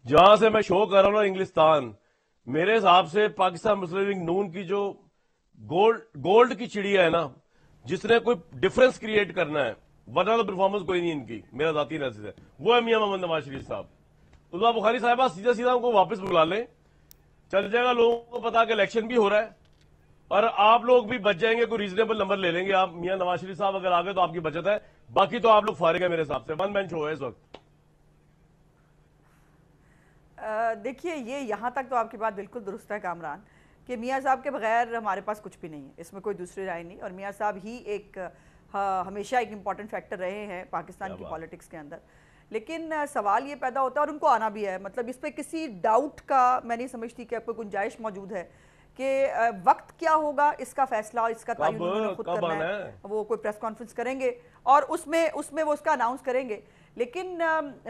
جہاں سے میں شو کر رہا ہوں نا انگلستان، میرے حساب سے پاکستان مسلم لیگ نون کی جو گولڈ کی چڑیا ہے نا، جس نے کوئی ڈفرنس کریٹ کرنا ہے، ورنہ تو پرفارمنس کوئی نہیں ان کی، میرا ذاتی انالیسس ہے، وہ ہے میاں محمد نواز شریف صاحب۔ عثمان بخاری صاحبہ سیدھا ان کو واپس بلا لیں، چل جائے گا، لوگوں کو پتا کہ الیکشن بھی ہو رہا ہے اور آپ لوگ بھی بچ جائیں گے، کوئی ریزنیبل نمبر لے لیں گے آپ۔ میاں نواز شریف صاحب اگر آگے تو آپ کی بچت ہے، باقی تو آپ لوگ فارغ ہے میرے حساب سے، ون مین شو ہے اس وقت۔ دیکھیے یہاں تک تو آپ کی بات بالکل درست ہے کامران، کہ میاں صاحب کے بغیر ہمارے پاس کچھ بھی نہیں ہے، اس میں کوئی دوسری رائے نہیں، اور میاں صاحب ہی ہمیشہ ایک امپورٹنٹ فیکٹر رہے ہیں پاکستان کی پالیٹکس کے اندر۔ لیکن سوال یہ پیدا ہوتا ہے، اور ان کو آنا بھی ہے، مطلب اس پہ کسی ڈاؤٹ کا میں نہیں سمجھتی کہ کوئی گنجائش موجود ہے کہ وقت کیا ہوگا اس کا فیصلہ، اس کا تعین انہوں نے خود کرنا ہے، وہ کوئی پریس کانفرنس کریں گے اور اس میں وہ اس کا اناؤنس کریں گے۔ لیکن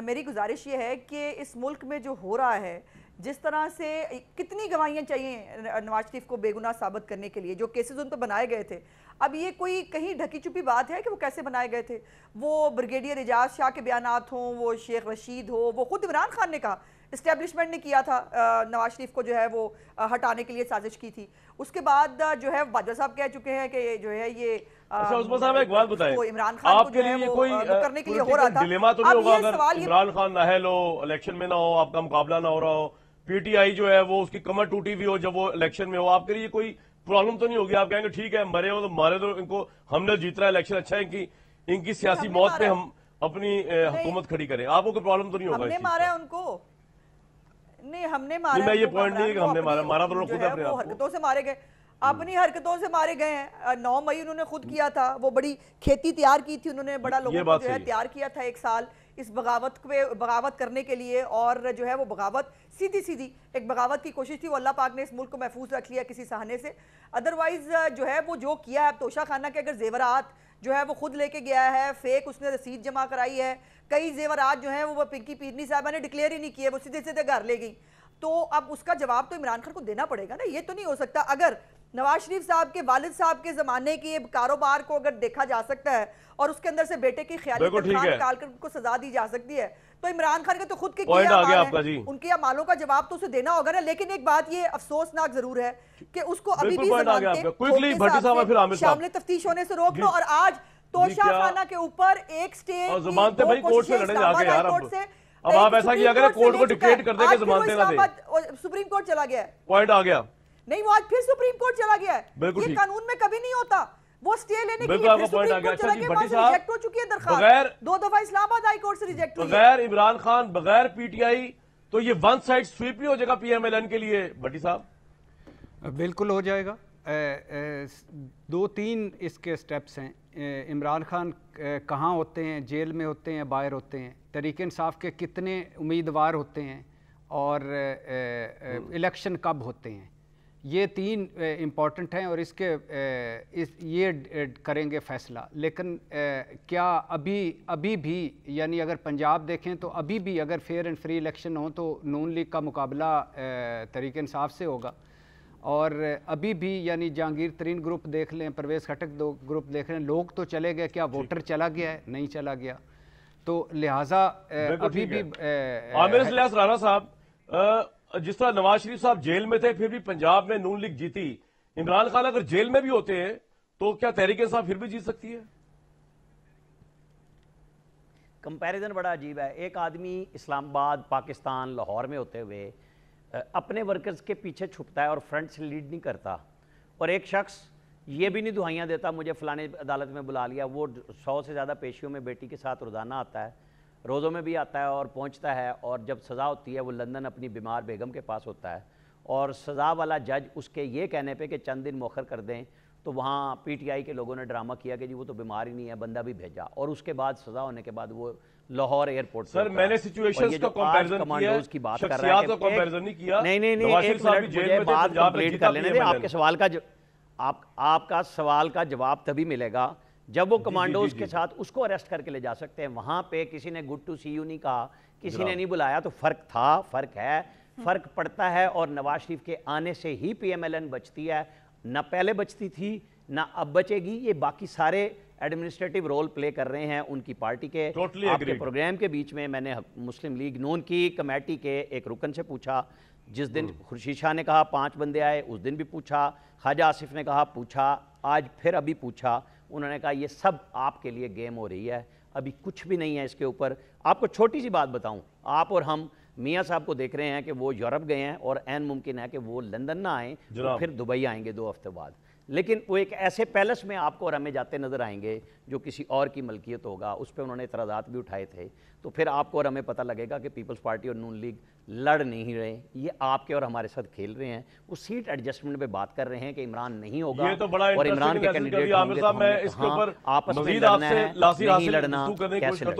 میری گزارش یہ ہے کہ اس ملک میں جو ہو رہا ہے، جس طرح سے کتنی گواہیاں چاہیے نواز شریف کو بے گناہ ثابت کرنے کے لیے، جو کیسز ان پہ بنائے گئے تھے، اب یہ کوئی کہیں ڈھکی چھپی بات ہے کہ وہ کیسے بنائے گئے تھے؟ وہ بریگیڈیئر اعجاز شاہ کے بیانات ہوں، وہ شیخ رشید ہو، وہ خود عمران خان نے کہا، اسٹیبلشمنٹ نے کیا تھا نواز شریف کو جو ہے وہ ہٹانے کے لیے سازش کی تھی۔ اس کے بعد جو ہے باجوہ صاحب کہہ چکے ہیں کہ جو ہے یہ اچھا عثمان صاحب ایک بات بتائیں، عمران خان کو آپ کے جو ہے لیے وہ کوئی کرنے کے لیے ہو رہا تھا۔ ڈیلیما تو نہیں اب ہوگا یہ اگر سوال عمران خان نااہل ہو، الیکشن میں نہ ہو، آپ کا مقابلہ نہ ہو رہا ہو، پی ٹی آئی جو ہے وہ اس کی کمر ٹوٹی ہوئی ہو جب وہ الیکشن میں ہو، آپ کے لیے کوئی پرابلم تو نہیں ہوگی؟ آپ کہیں گے ٹھیک ہے مرے ہو تو مارے، تو ان کو ہم نے جیت رہا ہے الیکشن، اچھا ہے ان کی سیاسی موت پہ ہم اپنی حکومت کھڑی کریں، آپ کو کوئی پرابلم تو نہیں ہوگا ہم اس نے چیز مارا کا؟ ہے ان کو، نہیں ہم نے نہیں مارا ہے میں ان یہ کو پوائنٹ نہیں ہے کہ ہم نے مارا تو لوگ جو خود ہے اپنے وہ آپ کو حرکتوں سے مارے گئے، اپنی حرکتوں سے مارے گئے ہیں۔ 9 مئی انہوں نے خود کیا تھا، وہ بڑی کھیتی تیار کی تھی انہوں نے، بڑا یہ لوگوں کو بات جو ہے صحیح ہے۔ تیار کیا تھا ایک سال اس بغاوت کرنے کے لیے، اور جو ہے وہ بغاوت سیدھی ایک بغاوت کی کوشش تھی، وہ اللہ پاک نے اس ملک کو محفوظ رکھ لیا کسی سہانے سے۔ ادروائز جو ہے وہ جو کیا ہے، اب توشہ خانہ کے اگر زیورات جو ہے وہ خود لے کے گیا ہے، فیک اس نے رسید جمع کرائی ہے، کئی زیورات جو ہیں وہ پنکی پیرنی صاحبہ نے ڈکلیئر ہی نہیں کیے، وہ سیدھے گھر لے گئی، تو اب اس کا جواب تو عمران خان کو دینا پڑے گا نا۔ یہ تو نہیں ہو سکتا، اگر نواز شریف صاحب کے والد صاحب کے زمانے کے کاروبار کو اگر دیکھا جا سکتا ہے اور اس کے اندر سے بیٹے کی خیالی تنخواہ نکال کر ان کو سزا دی جا سکتی ہے، تو عمران خان کے تو خود کے کیا اعمال ہیں، ان کے اعمالوں کا جواب تو اسے دینا ہوگا نا۔ لیکن ایک بات یہ افسوسناک ضرور ہے کہ اس کو ابھی بھی ضمانتیں دھوکے سے شامل تفتیش ہونے سے روک لو، اور آج توشہ خانہ کے اوپر ایک سٹے کی دو کوششیں اسلام آباد ہائی کورٹ سے، اب آپ ایسا کیا کریں کورٹ کو ڈکٹیٹ کر دیں کہ ضمانتیں نہ دیں، سپریم کورٹ چلا گیا ہے، پوائنٹ آ گیا، نہیں وہ آج پھر سپریم کورٹ چلا گیا ہے، یہ قانون میں کبھی نہیں ہوتا، وہ سٹے لینے کے لیے پھر سپریم کورٹ چلا گیا، وہاں سے ریجیکٹ ہو چکی ہے درخواست، 2 دفعہ اسلام آباد ہائی کورٹ سے ریجیکٹ ہوئی ہے۔ بغیر عمران خان، بغیر پی ٹی آئی، تو یہ ون سائڈ سویپ ہی ہو جائے گا پی ایم ایل این کے لیے بھٹی صاحب؟ بالکل ہو جائے گا۔ 2-3 اس کے سٹیپس ہیں۔ عمران خان کہاں ہوتے ہیں، جیل میں ہوتے ہیں، باہر ہوتے ہیں، تحریک انصاف کے کتنے امیدوار ہوتے ہیں، اور الیکشن کب ہوتے ہیں، یہ 3 امپورٹنٹ ہیں، اور اس کے یہ کریں گے فیصلہ۔ لیکن کیا ابھی بھی یعنی اگر پنجاب دیکھیں تو ابھی بھی اگر فیئر اینڈ فری الیکشن ہوں تو نون لیگ کا مقابلہ تحریک انصاف سے ہوگا، اور ابھی بھی یعنی جہانگیر ترین گروپ دیکھ لیں، پرویز خٹک گروپ دیکھ لیں، لوگ تو چلے گئے، کیا ووٹر چلا گیا ہے؟ نہیں چلا گیا، تو لہٰذا ابھی بھی عامر الیاس رانا صاحب، جس طرح نواز شریف صاحب جیل میں تھے پھر بھی پنجاب میں نون لیگ جیتی، عمران خان اگر جیل میں بھی ہوتے ہیں تو کیا تحریک انصاف پھر بھی جیت سکتی ہے؟ کمپیریزن بڑا عجیب ہے، ایک آدمی اسلام آباد پاکستان لاہور میں ہوتے ہوئے اپنے ورکرز کے پیچھے چھپتا ہے اور فرنٹ سے لیڈ نہیں کرتا، اور ایک شخص یہ بھی نہیں دہائیاں دیتا مجھے فلانے عدالت میں بلا لیا، وہ 100 سے زیادہ پیشیوں میں بیٹی کے ساتھ روزانہ آتا ہے، روزوں میں بھی آتا ہے اور پہنچتا ہے، اور جب سزا ہوتی ہے وہ لندن اپنی بیمار بیگم کے پاس ہوتا ہے، اور سزا والا جج اس کے یہ کہنے پہ کہ چند دن مؤخر کر دیں، تو وہاں پی ٹی آئی کے لوگوں نے ڈرامہ کیا کہ جی وہ تو بیمار ہی نہیں ہے، بندہ بھی بھیجا، اور اس کے بعد سزا ہونے کے بعد وہ لاہور ایئرپورٹ سر میں نے سچویشنز کا کمپیریزن کیا ہے، شخصیات کا کمپیریزن نہیں کیا۔ نہیں ایک منٹ مجھے بات کمپلیٹ کر لینے دیں، آپ کا سوال کا جواب تبھی ملے گا جب وہ کمانڈوز کے ساتھ اس کو اریسٹ کر کے لے جا سکتے ہیں، وہاں پہ کسی نے گڈ ٹو سی یو نہیں کہا، کسی نے نہیں بلایا، تو فرق تھا، فرق ہے، فرق پڑتا ہے، اور نواز شریف کے آنے سے ہی پی ایم ایل این بچتی ہے، نہ پہلے بچتی تھی نہ اب بچے گی۔ یہ باقی سارے ایڈمنسٹریٹو رول پلے کر رہے ہیں ان کی پارٹی کے. Totally آپ کے agreed. پروگرام کے بیچ میں نے مسلم لیگ نون کی کمیٹی کے ایک رکن سے پوچھا, جس دن خورشید شاہ نے کہا 5 بندے آئے اس دن بھی پوچھا, خواجہ آصف نے کہا پوچھا, آج پھر ابھی پوچھا. انہوں نے کہا یہ سب آپ کے لیے گیم ہو رہی ہے, ابھی کچھ بھی نہیں ہے اس کے اوپر. آپ کو چھوٹی سی بات بتاؤں, آپ اور ہم میاں صاحب کو دیکھ رہے ہیں کہ وہ یورپ گئے ہیں اور عین ممکن ہے کہ وہ لندن نہ آئیں تو پھر دبئی آئیں گے 2 ہفتے بعد, لیکن وہ ایک ایسے پیلس میں آپ کو اور ہمیں جاتے نظر آئیں گے جو کسی اور کی ملکیت ہوگا. اس پہ انہوں نے اعتراضات بھی اٹھائے تھے. تو پھر آپ کو اور ہمیں پتہ لگے گا کہ پیپلز پارٹی اور نون لیگ لڑ نہیں رہے, یہ آپ کے اور ہمارے ساتھ کھیل رہے ہیں. وہ سیٹ ایڈجسٹمنٹ پہ بات کر رہے ہیں کہ عمران نہیں ہوگا یہ تو بڑا اور عمران کے انٹرسٹنگ کینڈیڈیٹ عامر ہوں گے, صاحب تو میں ہم نے اس کے کہا اوپر آپس میں مزید لڑنا آپ سے ہے, لاسی نہیں حاصل لڑنا, گفتگو کرنے کی کوشش کیسے کرتا ہوں.